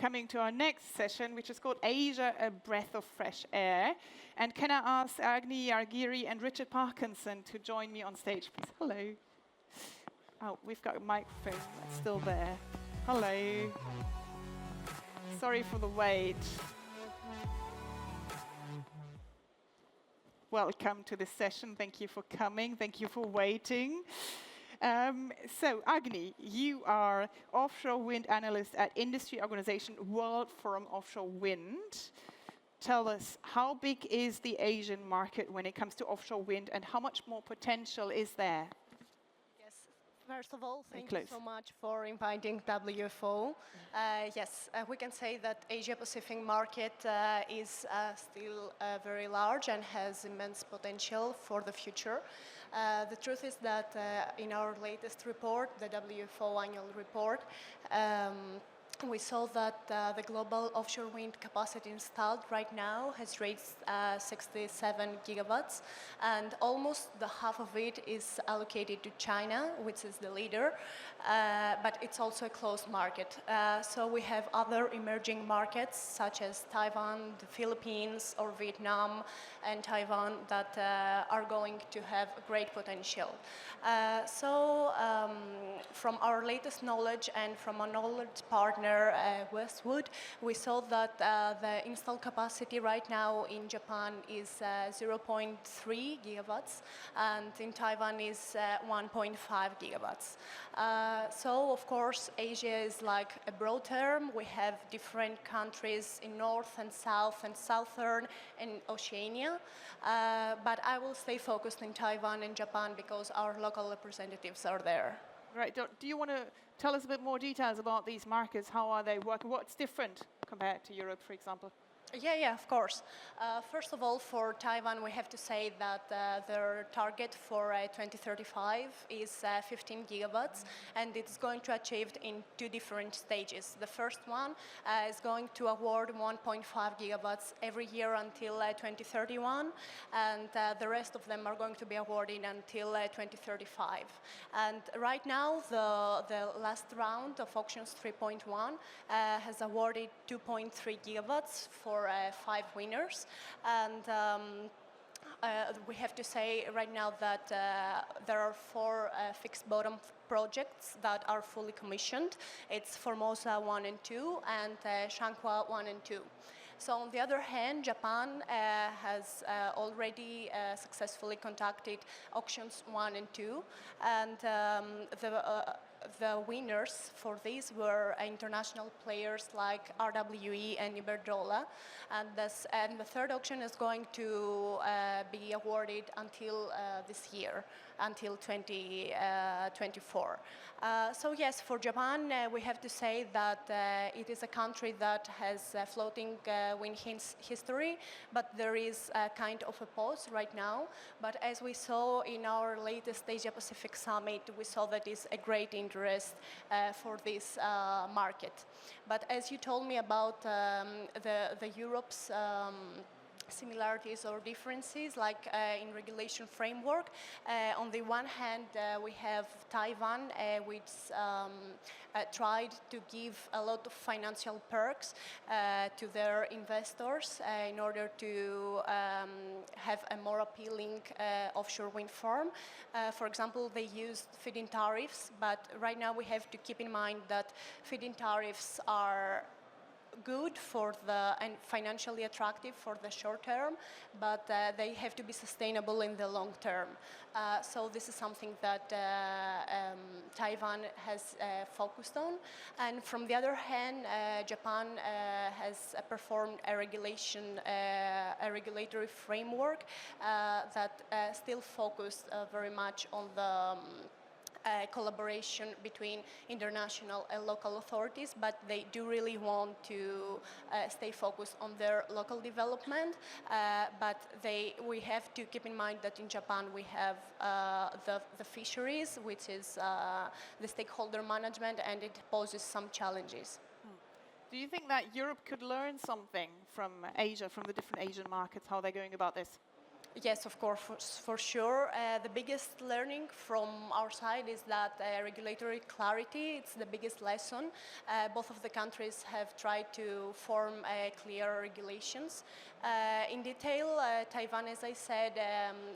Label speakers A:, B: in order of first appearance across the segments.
A: coming to our next session, which is called Asia, a Breath of Fresh Air. And can I ask Agni, Argyri, and Richard Parkinson to join me on stage, please? Hello. Oh, we've got a microphone that's still there. Hello. Sorry for the wait. Welcome to this session. Thank you for coming. Thank you for waiting. So, Agni, you are offshore wind analyst at industry organization World Forum Offshore Wind. Tell us, how big is the Asian market when it comes to offshore wind, and how much more potential is there?
B: Yes. First of all, thank you so much for inviting WFO. Yes, we can say that Asia-Pacific market is still very large and has immense potential for the future. The truth is that in our latest report, the WFO annual report, we saw that the global offshore wind capacity installed right now has reached 67 gigawatts, and almost the half of it is allocated to China, which is the leader, but it's also a closed market. So we have other emerging markets such as Taiwan, the Philippines, or Vietnam and Taiwan that are going to have great potential. From our latest knowledge and from our knowledge partner, Westwood, we saw that the installed capacity right now in Japan is 0.3 gigawatts, and in Taiwan is 1.5 gigawatts. So, of course, Asia is like a broad term. We have different countries in North and South and Southern and Oceania, but I will stay focused in Taiwan and Japan because our local representatives are there.
A: Right. Do you want to tell us a bit more details about these markets? How are they working? What's different compared to Europe, for example?
B: Yeah, of course. First of all, for Taiwan, we have to say that their target for 2035 is 15 gigawatts, and it's going to achieve in two different stages. The first one is going to award 1.5 gigawatts every year until 2031, and the rest of them are going to be awarded until 2035. And right now, the last round of auctions 3.1 has awarded 2.3 gigawatts for 5 winners, and we have to say right now that there are 4 fixed bottom projects that are fully commissioned. It's Formosa 1 and 2 and Shanghua 1 and 2. So on the other hand, Japan has already successfully conducted auctions 1 and 2, and the winners for these were international players like RWE and Iberdrola, and the third auction is going to be awarded until this year, until 2024. So yes, for Japan, we have to say that it is a country that has floating wind history, but there is a kind of a pause right now. But as we saw in our latest Asia-Pacific summit, we saw that is a great interest for this market. But as you told me about the Europe's similarities or differences, like in regulation framework. On the one hand, we have Taiwan, which tried to give a lot of financial perks to their investors in order to have a more appealing offshore wind farm. For example, they used feed-in tariffs, but right now we have to keep in mind that feed-in tariffs are good for and financially attractive for the short term, but they have to be sustainable in the long term. So this is something that Taiwan has focused on. And from the other hand, Japan has performed a regulatory framework that still focused very much on the collaboration between international and local authorities, but they do really want to stay focused on their local development. But we have to keep in mind that in Japan we have the fisheries, which is the stakeholder management, and it poses some challenges.
A: Do you think that Europe could learn something from Asia, from the different Asian markets, how they're going about this?
B: Yes, of course, for sure. The biggest learning from our side is that regulatory clarity, it's the biggest lesson. Both of the countries have tried to form clear regulations. In detail, Taiwan, as I said,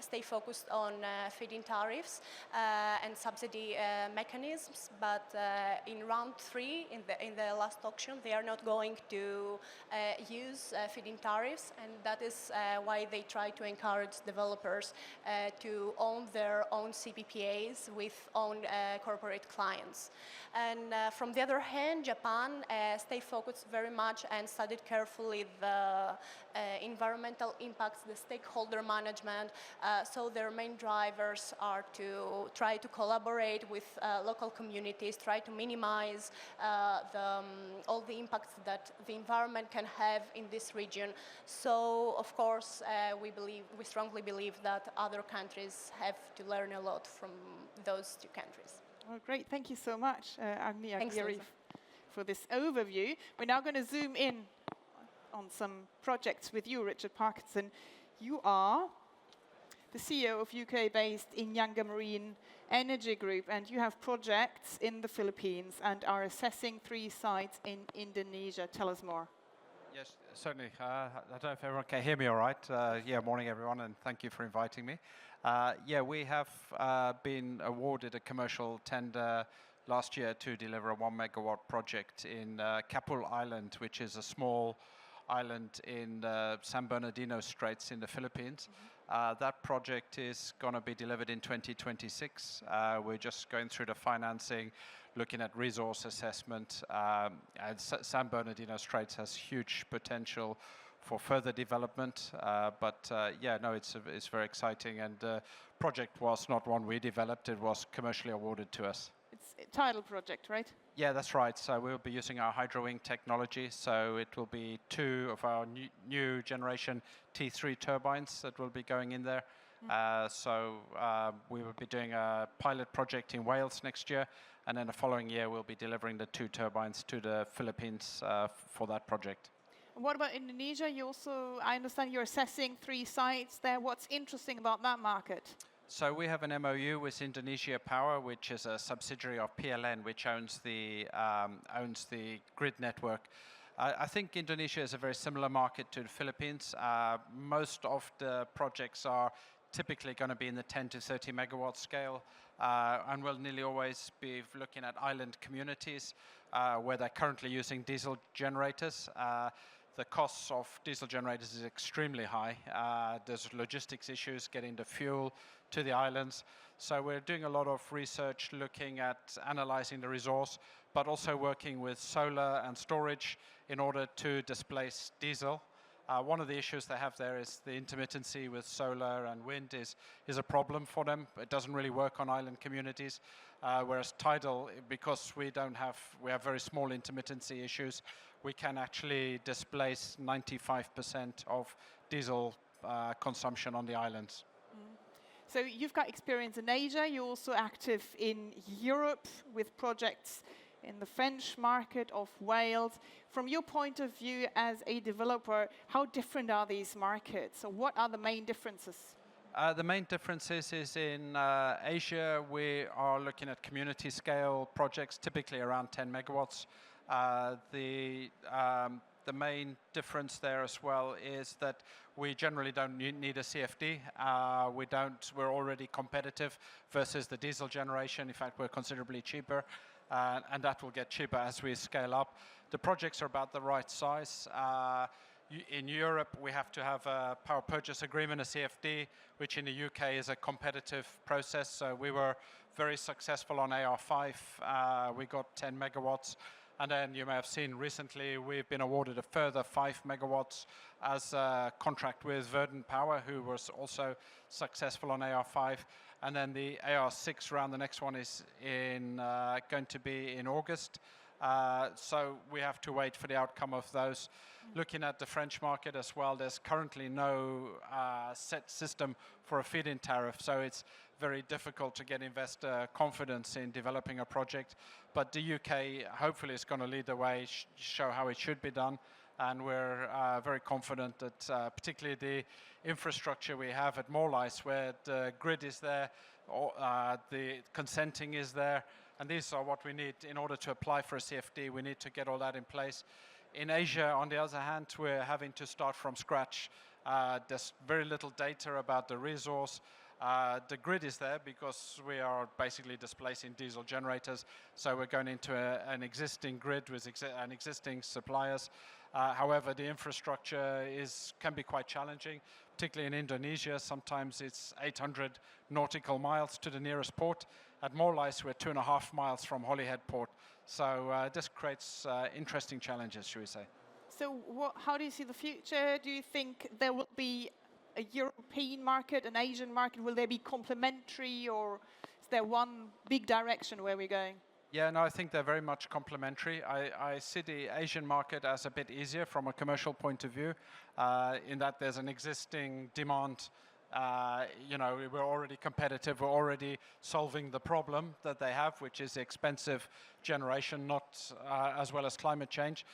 B: stay focused on feed-in tariffs and subsidy mechanisms, but in round 3, in the last auction, they are not going to use feed-in tariffs, and that is why they try to encourage developers to own their own CPPAs with own corporate clients. And from the other hand, Japan stay focused very much and studied carefully the environmental impacts, the stakeholder management. So their main drivers are to try to collaborate with local communities, try to minimize all the impacts that the environment can have in this region. So, of course, we strongly believe that other countries have to learn a lot from those two countries.
A: Well, great. Thank you so much, Agni,
B: Thanks,
A: Argyri,
B: Lisa.
A: for this overview. We're now going to zoom in on some projects with you, Richard Parkinson. You are the CEO of UK-based Inyanga Marine Energy Group, and you have projects in the Philippines and are assessing 3 sites in Indonesia. Tell us more.
C: Yes, certainly. I don't know if everyone can hear me all right. Morning everyone, and thank you for inviting me. We have been awarded a commercial tender last year to deliver a 1 megawatt project in Kapul Island, which is a small island in San Bernardino Straits in the Philippines. That project is going to be delivered in 2026. We're just going through the financing, looking at resource assessment. And San Bernardino Straits has huge potential for further development. It's very exciting. And the project was not one we developed, it was commercially awarded to us.
A: It's a tidal project, right?
C: Yeah, that's right. So we'll be using our HydroWing technology. So it will be 2 of our new generation T3 turbines that will be going in there. We will be doing a pilot project in Wales next year. And then the following year, we'll be delivering the 2 turbines to the Philippines for that project.
A: And what about Indonesia? I understand you're assessing 3 sites there. What's interesting about that market?
C: So we have an MOU with Indonesia Power, which is a subsidiary of PLN, which owns the grid network. I think Indonesia is a very similar market to the Philippines. Most of the projects are typically going to be in the 10 to 30 megawatt scale, and we'll nearly always be looking at island communities where they're currently using diesel generators. The costs of diesel generators is extremely high. There's logistics issues getting the fuel to the islands. So we're doing a lot of research looking at analyzing the resource, but also working with solar and storage in order to displace diesel. One of the issues they have there is the intermittency with solar and wind is a problem for them. It doesn't really work on island communities, whereas tidal, because we have very small intermittency issues, we can actually displace 95% of diesel consumption on the islands.
A: So you've got experience in Asia. You're also active in Europe with projects in the French market of Wales. From your point of view as a developer, how different are these markets? So what are the main differences?
C: The main differences is in Asia, we are looking at community scale projects, typically around 10 megawatts. The main difference there as well is that we generally don't need a CFD. We're already competitive versus the diesel generation. In fact, we're considerably cheaper, and that will get cheaper as we scale up. The projects are about the right size. In Europe, we have to have a power purchase agreement, a CFD, which in the UK is a competitive process. So we were very successful on AR5. We got 10 megawatts. And then you may have seen recently we've been awarded a further 5 megawatts as a contract with Verdant Power, who was also successful on AR5. And then the AR6 round, the next one is going to be in August. So we have to wait for the outcome of those. Looking at the French market as well, there's currently no set system for a feed-in tariff, so it's very difficult to get investor confidence in developing a project. But the UK hopefully is going to lead the way, show how it should be done. And we're very confident that particularly the infrastructure we have at Morlice, where the grid is there, the consenting is there, and these are what we need in order to apply for a CFD. We need to get all that in place. In Asia, on the other hand, we're having to start from scratch. There's very little data about the resource. The grid is there because we are basically displacing diesel generators, so we're going into an existing grid with existing suppliers. However, the infrastructure can be quite challenging, particularly in Indonesia. Sometimes it's 800 nautical miles to the nearest port. At Morlice, we're 2.5 miles from Holyhead Port. So this creates interesting challenges, should we say.
A: So how do you see the future? Do you think there will be a European market, an Asian market? Will they be complementary, or is there one big direction where we're going?
C: Yeah, no, I think they're very much complementary. I see the Asian market as a bit easier from a commercial point of view, in that there's an existing demand. We're already competitive. We're already solving the problem that they have, which is expensive generation, not as well as climate change.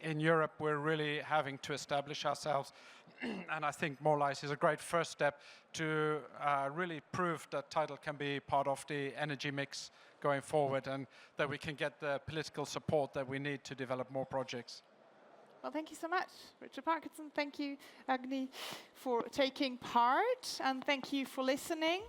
C: In Europe, we're really having to establish ourselves. And I think Morlice is a great first step to really prove that tidal can be part of the energy mix going forward, and that we can get the political support that we need to develop more projects.
A: Well, thank you so much, Richard Parkinson. Thank you, Agni, for taking part, and thank you for listening.